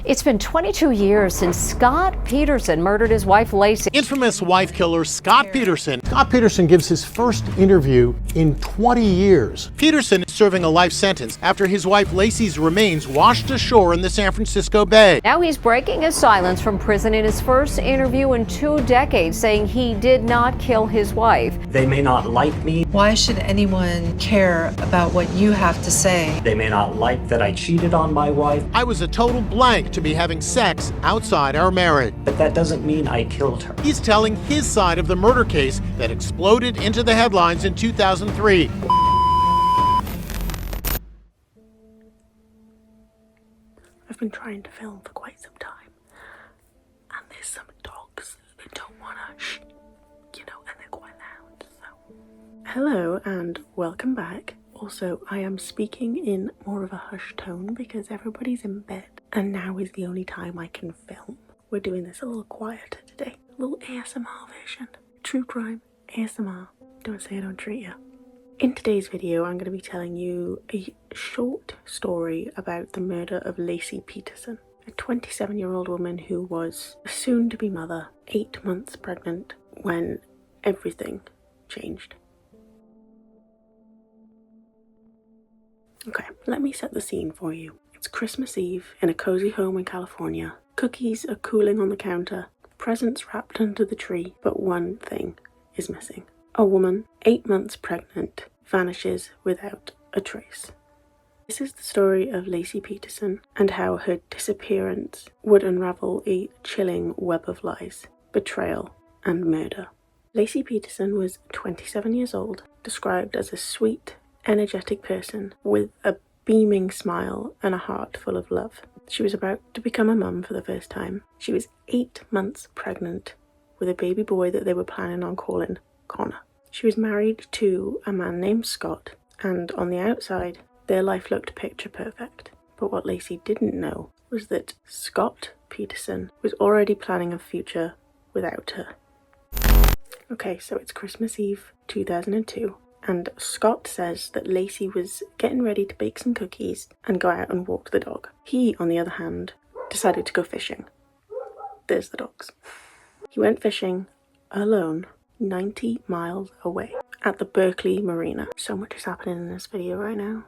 It's been 22 years since Scott Peterson murdered his wife, Laci. Infamous wife killer Scott Peterson. Scott Peterson gives his first interview in 20 years. Peterson is serving a life sentence after his wife Laci's remains washed ashore in the San Francisco Bay. Now he's breaking his silence from prison in his first interview in 2 decades, saying he did not kill his wife. They may not like me. Why should anyone care about what you have to say? They may not like that I cheated on my wife. I was a total blank to be having sex outside our marriage. But that doesn't mean I killed her. He's telling his side of the murder case that exploded into the headlines in 2003. I've been trying to film for quite some time, and there's some dogs that don't want to and they're quite loud, so. Hello and welcome back. Also, I am speaking in more of a hushed tone because everybody's in bed, and now is the only time I can film. We're doing this a little quieter today. A little ASMR version. True crime, ASMR. Don't say I don't treat you. In today's video, I'm going to be telling you a short story about the murder of Laci Peterson, a 27-year-old woman who was a soon-to-be mother, 8 months pregnant, when everything changed. Okay, let me set the scene for you. It's Christmas Eve in a cozy home in California. Cookies are cooling on the counter, presents wrapped under the tree, but one thing is missing. A woman, 8 months pregnant, vanishes without a trace. This is the story of Laci Peterson and how her disappearance would unravel a chilling web of lies, betrayal, and murder. Laci Peterson was 27 years old, described as a sweet, energetic person with a beaming smile and a heart full of love. She was about to become a mum for the first time. She was 8 months pregnant with a baby boy that they were planning on calling Connor. She was married to a man named Scott, and on the outside, their life looked picture perfect. But what Laci didn't know was that Scott Peterson was already planning a future without her. Okay, so it's Christmas Eve 2002. And Scott says that Laci was getting ready to bake some cookies and go out and walk the dog. He, on the other hand, decided to go fishing. There's the dogs. He went fishing alone, 90 miles away, at the Berkeley Marina. So much is happening in this video right now.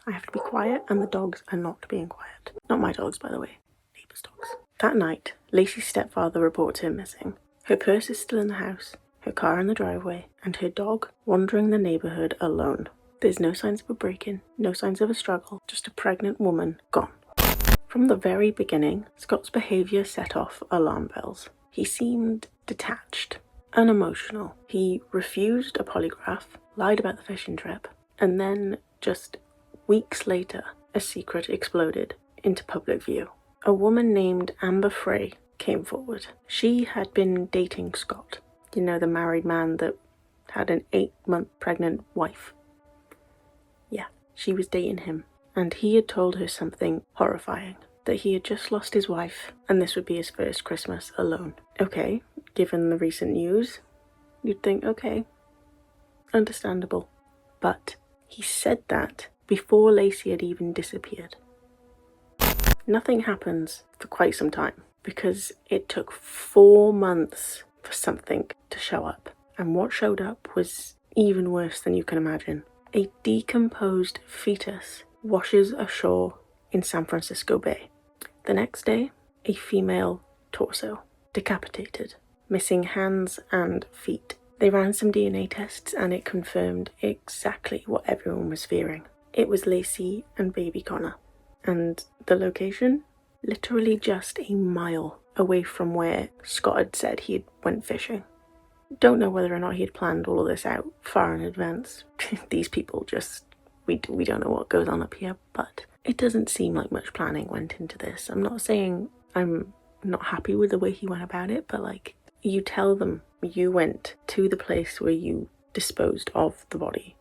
I have to be quiet, and the dogs are not being quiet. Not my dogs, by the way. Neighbours' dogs. That night, Laci's stepfather reports her missing. Her purse is still in the house, her car in the driveway, and her dog wandering the neighbourhood alone. There's no signs of a break-in, no signs of a struggle, just a pregnant woman gone. From the very beginning, Scott's behaviour set off alarm bells. He seemed detached, unemotional. He refused a polygraph, lied about the fishing trip, and then, just weeks later, a secret exploded into public view. A woman named Amber Frey came forward. She had been dating Scott. You know, the married man that had an 8-month pregnant wife. Yeah, she was dating him. And he had told her something horrifying. That he had just lost his wife, and this would be his first Christmas alone. Okay, given the recent news, you'd think, okay, understandable. But he said that before Laci had even disappeared. Nothing happens for quite some time, because it took 4 months for something to show up. And what showed up was even worse than you can imagine. A decomposed fetus washes ashore in San Francisco Bay. The next day, a female torso, decapitated, missing hands and feet. They ran some DNA tests and it confirmed exactly what everyone was fearing. It was Laci and baby Connor. And the location? Literally just a mile away from where Scott had said he had went fishing. Don't know whether or not he had planned all of this out far in advance. These people just, we don't know what goes on up here, but it doesn't seem like much planning went into this. I'm not saying I'm not happy with the way he went about it, but like, you tell them you went to the place where you disposed of the body.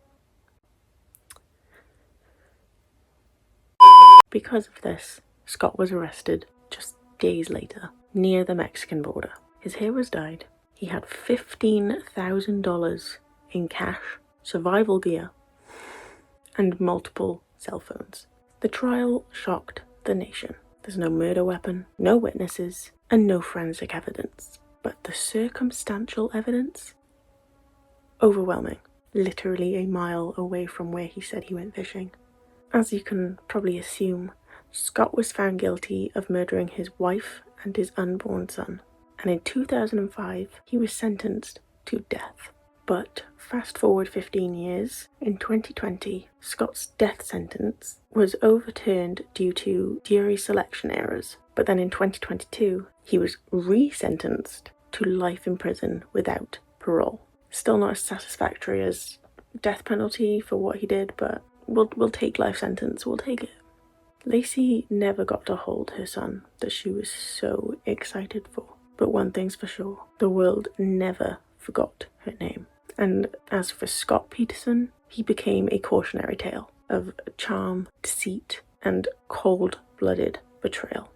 Because of this, Scott was arrested just days later, near the Mexican border. His hair was dyed. He had $15,000 in cash, survival gear, and multiple cell phones. The trial shocked the nation. There's no murder weapon, no witnesses, and no forensic evidence. But the circumstantial evidence? Overwhelming. Literally a mile away from where he said he went fishing. As you can probably assume, Scott was found guilty of murdering his wife and his unborn son, and in 2005 he was sentenced to death. But fast forward 15 years, in 2020, Scott's death sentence was overturned due to jury selection errors. But then in 2022, he was re-sentenced to life in prison without parole. Still not as satisfactory as death penalty for what he did, but we'll take life sentence, we'll take it. Laci never got to hold her son that she was so excited for. But one thing's for sure, the world never forgot her name. And as for Scott Peterson, he became a cautionary tale of charm, deceit, and cold-blooded betrayal.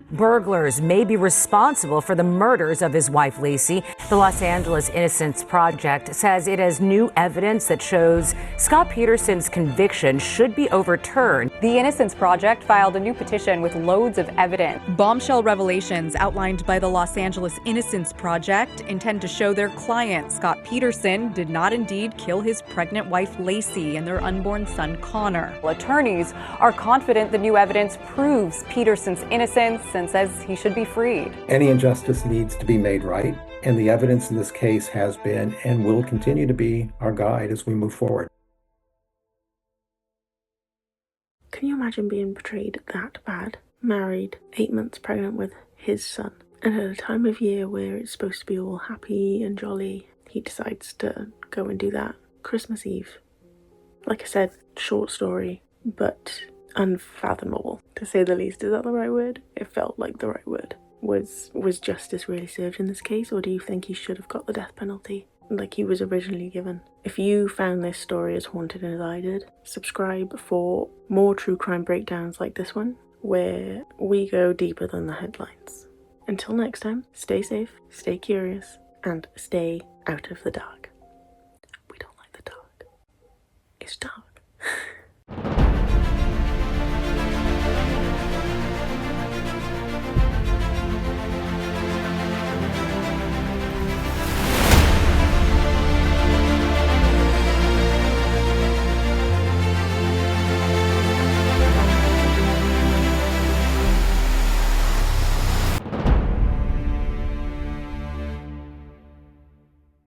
Burglars may be responsible for the murders of his wife, Laci. The Los Angeles Innocence Project says it has new evidence that shows Scott Peterson's conviction should be overturned. The Innocence Project filed a new petition with loads of evidence. Bombshell revelations outlined by the Los Angeles Innocence Project intend to show their client, Scott Peterson, did not indeed kill his pregnant wife, Laci, and their unborn son, Connor. Attorneys are confident the new evidence proves Peterson's innocence and says he should be freed. Any injustice needs to be made right, and the evidence in this case has been and will continue to be our guide as we move forward. Can you imagine being betrayed that bad? Married, 8 months pregnant with his son, and at a time of year where it's supposed to be all happy and jolly, he decides to go and do that. Christmas Eve. Like I said, short story, but unfathomable, to say the least. Is that the right word? It felt like the right word. Was justice really served in this case, or do you think he should have got the death penalty like he was originally given? If you found this story as haunted as I did, subscribe for more true crime breakdowns like this one, where we go deeper than the headlines. Until next time, stay safe, stay curious, and stay out of the dark. We don't like the dark. It's dark.